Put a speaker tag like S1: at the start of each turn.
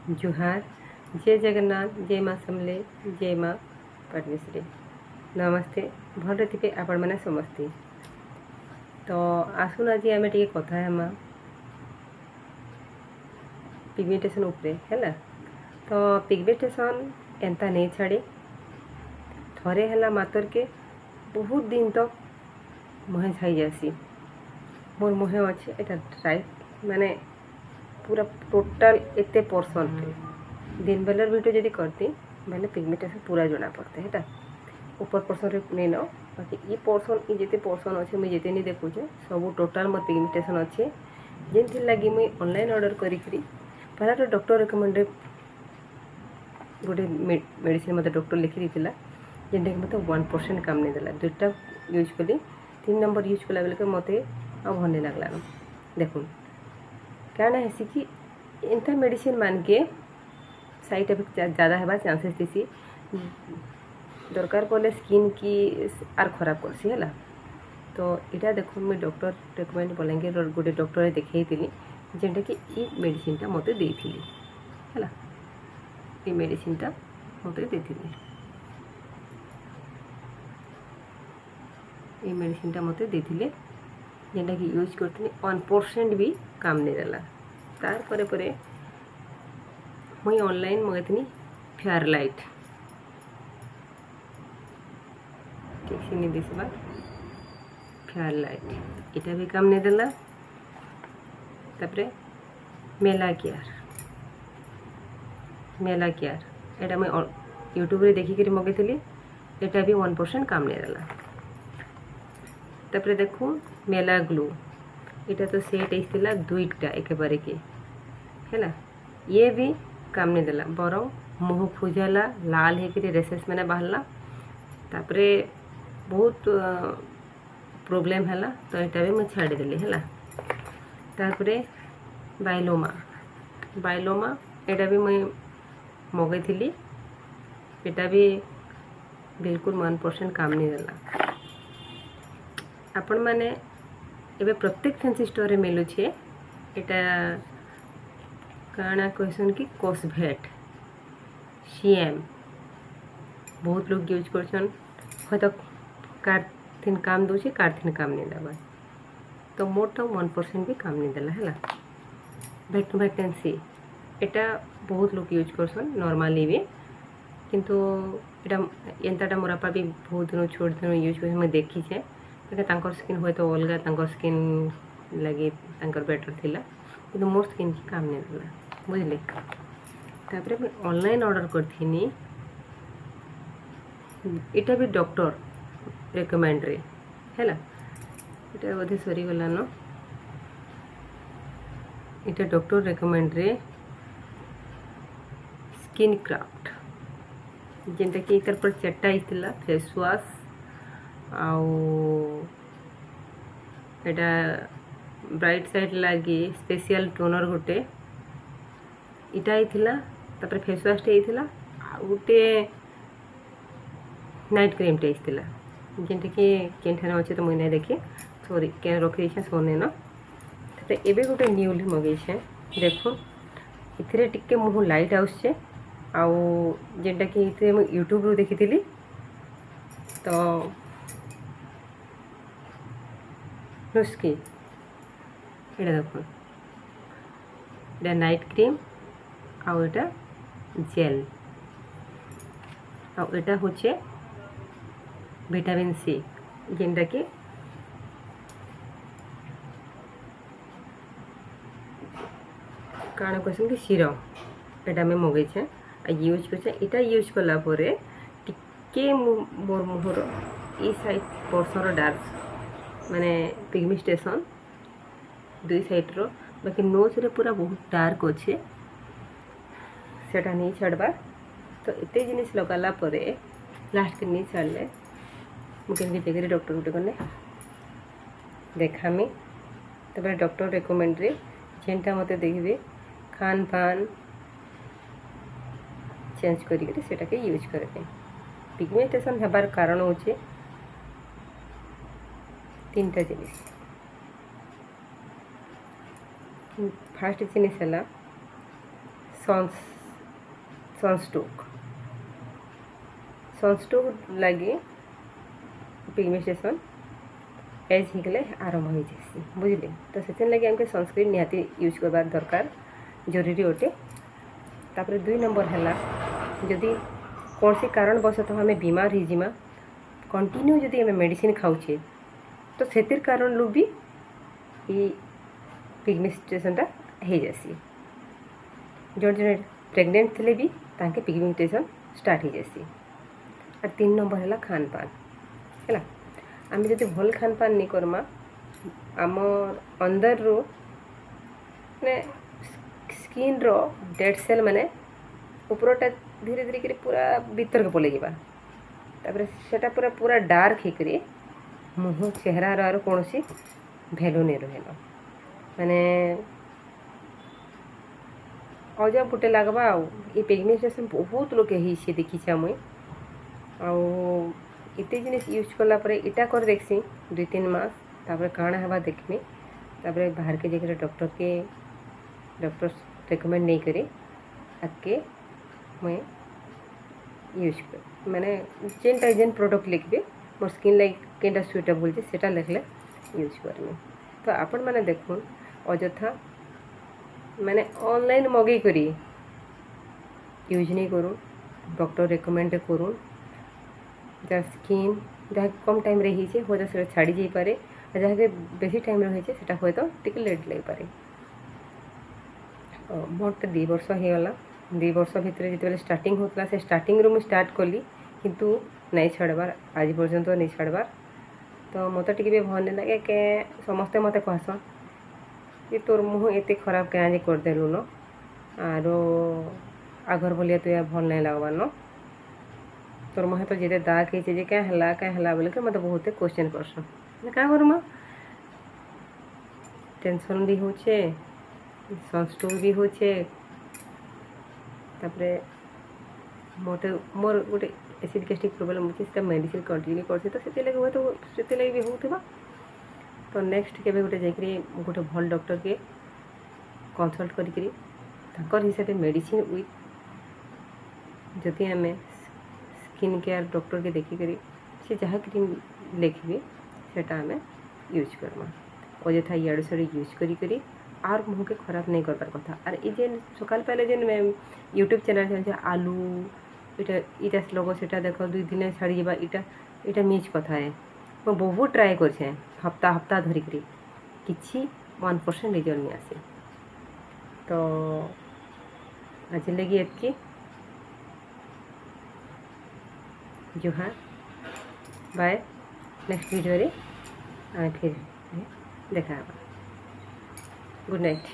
S1: जुहार जय जगन्नाथ जय माँ समले जय माँ पद्मश्री नमस्ते भल थे आपण मैंने समस्ते। तो आसुन आज आम टे कथा हेमा पिगमेंटेशन उपरे है। तो पिगमेंटेशन एंता नहीं छाड़े थरे है मातर के बहुत दिन तक मुहे छाई जासी। मोर मुहे अच्छे एटा राइट माने पूरा टोटाल एते परसेंट दिन बेलर वीडियो जदि करती मैंने पिगमेंटेशन पूरा जना पड़ते है ऊपर पर्सन नहीं न बाकी ये पर्सन ये जिते पर्सन अच्छे मुझे जिते नहीं देखुचे सब टोटाल मोर पिगमेंटेशन अच्छे जिन लगी मुई ऑनलाइन ऑर्डर करी पहला तो डॉक्टर रिकमेंडेड गोटे मेडिसिन मत डॉक्टर लिखी देला जेनटा कि मतलब 1% काम नहीं देला। दुईटा यूज कली 3 नंबर यूज कला बेले मत आ भल नहीं लगला देखुन क्या है कि एंता मेडिसिन मान के साइड इफेक्ट ज़्यादा है चांसेस थी दरकार पड़े स्किन की आर खराब करसी है। तो यहाँ देखो मुझे डॉक्टर रिकमेंड बलांगीर गोटे डॉक्टर देखी जेनटा कि ये मेडिसिनटा मत देती है ये मेडिसिनटा मत देती ये मेडिसिनटा मत देती जेनटा कि यूज करती 1% भी काम नहीं देला। तार परे परे मुई ऑनलाइन मंगाई फेयर लाइट ठीक से नहीं दिसबा फेयर लाइट इटा भी काम नहीं देला। तापरे मेला केयर एटा मैं यूट्यूब रे देखिक मंगाई एटा भी 1% काम नहीं देला। तापरे देखो मेला ग्लू इटा तो सेट आईला दुईटा एक बारे के है ये भी काम नहीं देला बरं मुँह खुजला लाल होकर रेसेस मैंने बाहरला तापरे बहुत प्रोब्लेम है तो यहाँ भी मुझे छाड़देली है। तापरे बाइलोमा यहाँ भी मुझे मंगाई यहाँ भी बिल्कुल 1% काम नहीं देला। आपण मैंने एबे प्रत्येक फैंसी स्टोर में मिलूचे यहाँ काना कहसन कि कॉस्भेट सीएम बहुत लोग यूज करछन हयतो कार थिन काम दूचे कार थिन काम नहीं देवा तो मोर तो 1% भी काम नहीं देला है। वैकेंसी एटा बहुत लोग यूज करछन नॉर्मली भी किंतु एटा एंताटा मोर आपा भी बहुत दिन छोड़ दिन यूज कर मैं देखी छे तांकर स्किन हुए तो अलग तांकर स्किन लगे तांकर बेटर थिला किंतु मोर स्किन की काम नहीं देला बुझले। तापरे मैं ऑनलाइन ऑर्डर करथिनी इटा भी डॉक्टर रिकमेंड रे है इटा बोधे सरी गला न इटा डॉक्टर रिकमेंड रे स्किन क्राफ्ट जेनटा कि इतर पर चट्टा आइतिला फेस वाश एटा ब्राइट साइड लगे स्पेशल टोनर गोटे इटा आइतिला तापर फेस वाश टे आइतिला गोटे नाइट क्रीम टे आइतिला जेनटा कि केनठाने अच्छे तो मुझे नहीं देखी सॉरी क्या रखी देखे सोने न तो एबे गोटे न्यूली मगेछे देखो इथिरे टिके मुह लाइट आउछे आउ जेनटा कि इथे मु यूट्यूब रो देखिथिली तो नुस्की एटा देखो एटा नाइट क्रीम आउ एटा जेल आउ एटा होचे विटामिन सी जेनटा कि काना कहसन कि सीरम एटा मैं मगेछे यूज करछे इटा यूज कला परे टिके मोर मुहर ई साइड पर्सन डार्क माने पिगमेंटेशन दुई साइड रो बाकी नोज रे पूरा बहुत डार्क अच्छे सेटा नहीं छाड़बा तो एते जिनिस लगाला परे लास्ट के नहीं छाड़ले मुझे जगह डॉक्टर गोटे गले देखामी तब डॉक्टर रिकमेंड रे जेनटा मत देखिए खान पान चेंज करिके सेटा के यूज करबे। पिगमेंटेशन हेबार कारण होचे 3टा जिनिस फास्ट जिनिस है सनस्ट्रोक लगे पिगमेंटेशन एज होगले आरंभ हो जाए बुझे। तो से लगे आमके सनस्क्रीन निहाती यूज करवा दरकार जरूरी अटे। तापर 2 नंबर है जदि कौन सी कारणवशतः आम बीमार हो कंटिन्यू जदि आम मेडिसिन खाऊे तो से कारण लु भी ये पिगमेंटेशनटा हो जासी। जो जन प्रेग्नेंट थे भी ताके पिगमेंटेशन स्टार्ट हो जासी। और 3 नंबर है खान पान है। आम जब भल खान पान नहीं करमा आम अंदर रो ने स्किन रो डेड सेल माने उपरटा धीरे धीरे कर पूरा भीतर के पलि जावा। तापर सेटा पूरा पूरा डार्क होकर मुँह चेहरार कौन सी भैल्यू नहीं रहे माने अजब गोटे लगवा। ये पिगमेंटेशन बहुत लोग ही देखी मुई आते जिनिस यूज कला इटा कर देखसी 2-3 मास तापर काଣା हवा देखमी तापर बाहर के जाकर डॉक्टर रेकमेंड नहीं करे आके मैं यूज कर माने जेन प्रोडक्ट लिखबे मोर स्किन लाइक केनटा सुइटेबल जे सेटा लिखले यूज करमी। तो आपण माने देखुन अजथा माने ऑनलाइन मगे करी यूज नहीं करूँ डॉक्टर रेकमेंड करूँ जहाँ स्किन जहाँ कम टाइम रही हो जा छाड़ी जाई पारे जहाँ के बेसी टाइम रही है हुए तो टिके लेट लग पारे। मोर तो 2 वर्ष होगा 2 वर्ष भितर जो स्टार्टिंग होता से स्टार्टिंग रू मुझे स्टार्ट कली किंतु नहीं छाड़बार आज पर्यंत नहीं छाड़बार। तो मत टे भी भल नहीं लगे के समस्ते मत कहसन कि तोर मुँह एत खराब क्या करदेलु न आरो आगर भलिया तो भल नहीं लगवार न तोर मुँह तो जिते दाग है क्या है बोल के मत बहुत क्वेश्चन करसन क्या करूँ टेंशन भी होचे सनस्ट्रोक भी होचे। तापरे मोर गोटे एसिड गैस्ट्रिक प्रॉब्लम होता मेडिसिन कंटिन्यू करते तो से लगे हुए तो से लगे भी होगा। तो नेक्स्ट के गोटे जाकरी गोटे भल डॉक्टर के कंसल्ट करी हिसाब से मेडिसिन विथ जदि आम स्किन केयर डॉक्टर के देखिक से जहाँ क्रीम लिखे सेटा आम यूज करमा अजथा इाड़ू साड़ी यूज करी आर मुँह के खराब नहीं करबार कथा। और ये सकाल पहले जेन यूट्यूब चैनल चलते आलू इटा लोग से देख 2 दिन छाड़ी जा इटा मिछ कथा है मैं बहुत ट्राए कर हफ्ता धरिक कि 1% रिजल्ट नहीं आसे। तो आज लगी एतकी जुहार बाय नेक्स्ट वीडियो रे फिर देखा गुड नाइट।